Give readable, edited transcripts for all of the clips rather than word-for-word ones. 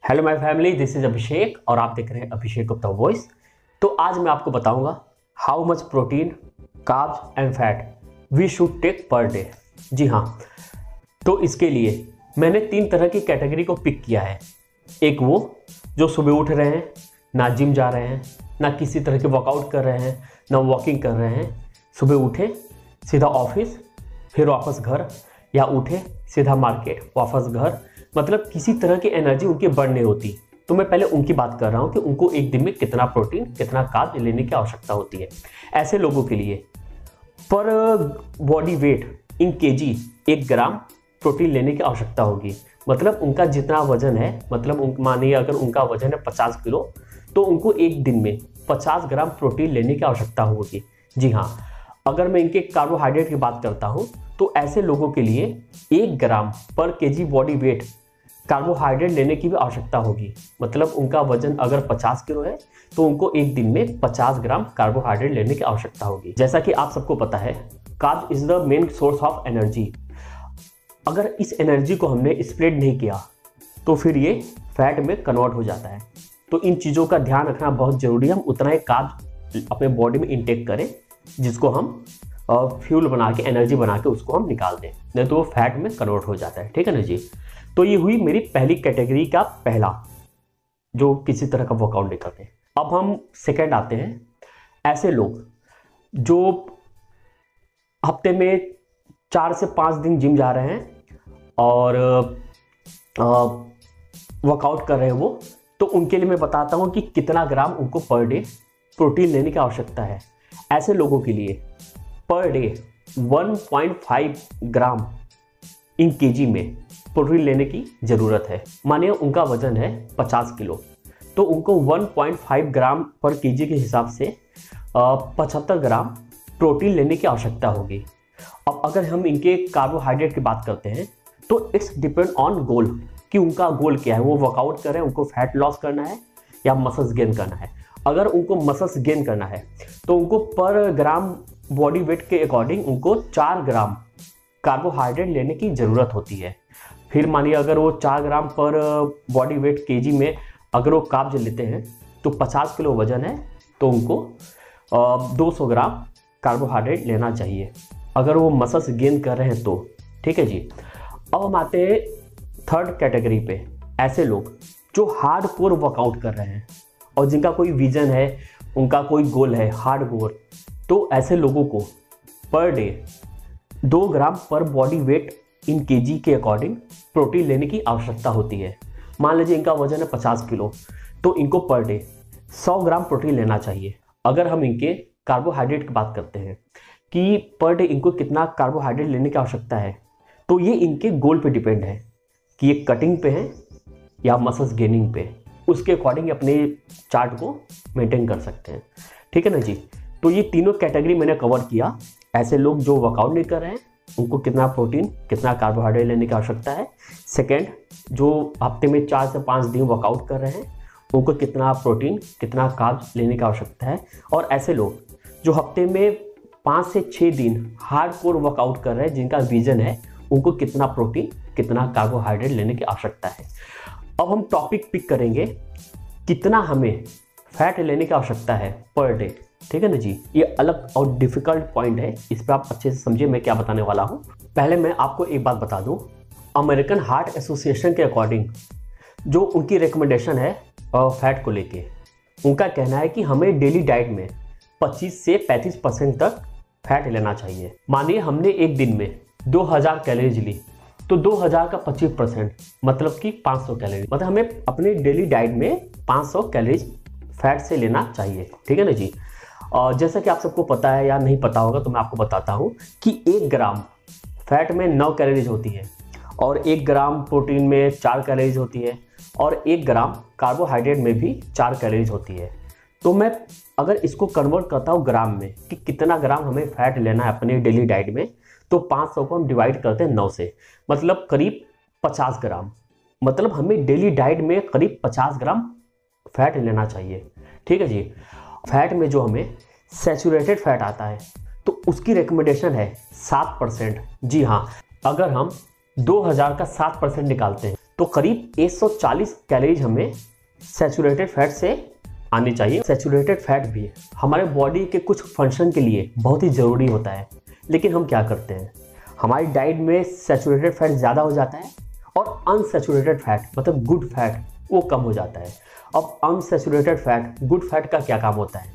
Hello my family, this is Abhishek और आप देख रहे हैं अभिषेक गुप्ता वॉइस। तो आज मैं आपको बताऊंगा how much protein, carbs and fat we should take per day. जी हाँ, तो इसके लिए मैंने 3 तरह की कैटेगरी को पिक किया है। एक वो जो सुबह उठ रहे हैं, ना जिम जा रहे हैं, ना किसी तरह के वर्कआउट कर रहे हैं, ना वॉकिंग कर रहे हैं, सुबह उठे सीधा ऑफिस फिर वापस घर, या उठे सीधा मार्केट वापस घर, मतलब किसी तरह की एनर्जी उनकी बर्न नहीं होती। तो मैं पहले उनकी बात कर रहा हूँ कि उनको एक दिन में कितना प्रोटीन, कितना कार्ब लेने की आवश्यकता होती है। ऐसे लोगों के लिए पर बॉडी वेट इन केजी 1 ग्राम प्रोटीन लेने की आवश्यकता होगी। मतलब उनका जितना वजन है, मतलब मानिए अगर उनका वजन है 50 किलो, तो उनको एक दिन में 50 ग्राम प्रोटीन लेने की आवश्यकता होगी। जी हाँ, अगर मैं इनके कार्बोहाइड्रेट की बात करता हूँ तो ऐसे लोगों के लिए 1 ग्राम पर केजी बॉडी वेट कार्बोहाइड्रेट लेने की भी आवश्यकता होगी। मतलब उनका वजन अगर 50 किलो है तो उनको एक दिन में 50 ग्राम कार्बोहाइड्रेट लेने की आवश्यकता होगी। जैसा कि आप सबको पता है, carb is the main source of energy. अगर इस एनर्जी को हमने स्प्रेड नहीं किया तो फिर ये फैट में कन्वर्ट हो जाता है। तो इन चीज़ों का ध्यान रखना बहुत जरूरी है। हम उतना ही कार्ब अपने बॉडी में इंटेक करें जिसको हम फ्यूल बना के, एनर्जी बना के उसको हम निकाल दें, नहीं तो वो फैट में कन्वर्ट हो जाता है। ठीक है ना जी। तो ये हुई मेरी पहली कैटेगरी का पहला, जो किसी तरह का वर्कआउट नहीं करते। अब हम सेकंड आते हैं, ऐसे लोग जो हफ्ते में 4 से 5 दिन जिम जा रहे हैं और वर्कआउट कर रहे हैं वो, तो उनके लिए मैं बताता हूँ कि कितना ग्राम उनको पर डे प्रोटीन लेने की आवश्यकता है। ऐसे लोगों के लिए पर डे 1.5 ग्राम इन केजी में प्रोटीन लेने की ज़रूरत है। मानिए उनका वजन है 50 किलो, तो उनको 1.5 ग्राम पर केजी के हिसाब से 75 ग्राम प्रोटीन लेने की आवश्यकता होगी। अब अगर हम इनके कार्बोहाइड्रेट की बात करते हैं तो इट्स डिपेंड ऑन गोल कि उनका गोल क्या है। वो वर्कआउट कर रहे हैं, उनको फैट लॉस करना है या मसल्स गेन करना है। अगर उनको मसल्स गेन करना है तो उनको पर ग्राम बॉडी वेट के अकॉर्डिंग उनको 4 ग्राम कार्बोहाइड्रेट लेने की ज़रूरत होती है। फिर मानिए अगर वो 4 ग्राम पर बॉडी वेट केजी में अगर वो कार्ब्स लेते हैं तो 50 किलो वजन है तो उनको 200 ग्राम कार्बोहाइड्रेट लेना चाहिए अगर वो मसल्स गेन कर रहे हैं तो। ठीक है जी। अब हम आते हैं थर्ड कैटेगरी पे, ऐसे लोग जो हार्ड कोर वर्कआउट कर रहे हैं और जिनका कोई विजन है, उनका कोई गोल है हार्ड कोर। तो ऐसे लोगों को पर डे 2 ग्राम पर बॉडी वेट इन केजी के अकॉर्डिंग प्रोटीन लेने की आवश्यकता होती है। मान लीजिए इनका वजन है 50 किलो, तो इनको पर डे 100 ग्राम प्रोटीन लेना चाहिए। अगर हम इनके कार्बोहाइड्रेट की बात करते हैं कि पर डे इनको कितना कार्बोहाइड्रेट लेने की आवश्यकता है, तो ये इनके गोल पे डिपेंड है कि ये कटिंग पे है या मसल्स गेनिंग पे। उसके अकॉर्डिंग अपने चार्ट को मेंटेन कर सकते हैं। ठीक है ना जी। तो ये तीनों कैटेगरी मैंने कवर किया। ऐसे लोग जो वर्कआउट नहीं कर रहे हैं उनको कितना प्रोटीन, कितना कार्बोहाइड्रेट लेने की आवश्यकता है। सेकेंड, जो हफ्ते में 4 से 5 दिन वर्कआउट कर रहे हैं उनको कितना प्रोटीन, कितना कार्ब्स लेने की आवश्यकता है। और ऐसे लोग जो हफ्ते में 5 से 6 दिन हार्ड कोर वर्कआउट कर रहे हैं, जिनका विजन है, उनको कितना प्रोटीन, कितना कार्बोहाइड्रेट लेने की आवश्यकता है। अब हम टॉपिक पिक करेंगे कितना हमें फैट लेने की आवश्यकता है पर डे। ठीक है ना जी। ये अलग और डिफिकल्ट पॉइंट है, इस पर आप अच्छे से समझिए मैं क्या बताने वाला हूँ। पहले मैं आपको एक बात बता दूँ, अमेरिकन हार्ट एसोसिएशन के अकॉर्डिंग जो उनकी रिकमेंडेशन है फैट को लेके, उनका कहना है कि हमें डेली डाइट में 25 से 35% तक फैट लेना चाहिए। मानिए हमने एक दिन में 2000 कैलोरीज ली, तो 2000 का 25% मतलब कि 500 कैलोरी, मतलब हमें अपने डेली डाइट में 500 कैलोरीज फैट से लेना चाहिए। ठीक है ना जी। और जैसा कि आप सबको पता है या नहीं पता होगा तो मैं आपको बताता हूँ कि 1 ग्राम फैट में 9 कैलोरीज होती है और 1 ग्राम प्रोटीन में 4 कैलोरीज होती है और 1 ग्राम कार्बोहाइड्रेट में भी 4 कैलोरीज होती है। तो मैं अगर इसको कन्वर्ट करता हूँ ग्राम में कि कितना ग्राम हमें फैट लेना है अपने डेली डाइट में, तो 500 को हम डिवाइड करते हैं 9 से, मतलब करीब 50 ग्राम। मतलब हमें डेली डाइट में करीब 50 ग्राम फैट लेना चाहिए। ठीक है जी। फैट में जो हमें सैचुरेटेड फैट आता है तो उसकी रिकमेंडेशन है 7%। जी हाँ, अगर हम 2000 का 7% निकालते हैं तो करीब 140 कैलोरीज हमें सैचुरेटेड फैट से आनी चाहिए। सैचुरेटेड फैट भी हमारे बॉडी के कुछ फंक्शन के लिए बहुत ही ज़रूरी होता है, लेकिन हम क्या करते हैं, हमारी डाइट में सैचुरेटेड फैट ज़्यादा हो जाता है और अनसैचुरेटेड फैट मतलब गुड फैट वो कम हो जाता है। अब अनसैचुरेटेड फैट, गुड फैट का क्या काम होता है?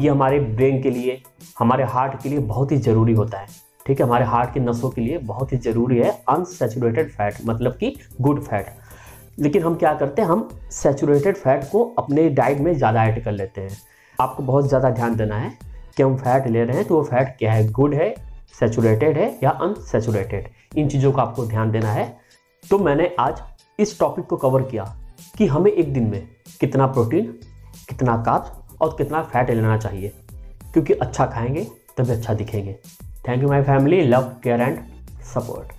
ये हमारे ब्रेन के लिए, हमारे हार्ट के लिए बहुत ही ज़रूरी होता है। ठीक है, हमारे हार्ट की नसों के लिए बहुत ही ज़रूरी है अनसैचुरेटेड फैट मतलब कि गुड फैट। लेकिन हम क्या करते हैं, हम सैचुरेटेड फैट को अपने डाइट में ज़्यादा ऐड कर लेते हैं। आपको बहुत ज़्यादा ध्यान देना है कि हम फैट ले रहे हैं तो वो फैट क्या है, गुड है, सैचुरेटेड है या अनसैचुरेटेड, इन चीज़ों का आपको ध्यान देना है। तो मैंने आज इस टॉपिक को कवर किया कि हमें एक दिन में कितना प्रोटीन, कितना कार्ब्स और कितना फैट लेना चाहिए, क्योंकि अच्छा खाएंगे तभी अच्छा दिखेंगे। Thank you my family, love, care and support.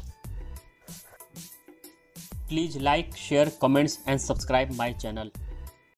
Please like, share, comments and subscribe my channel.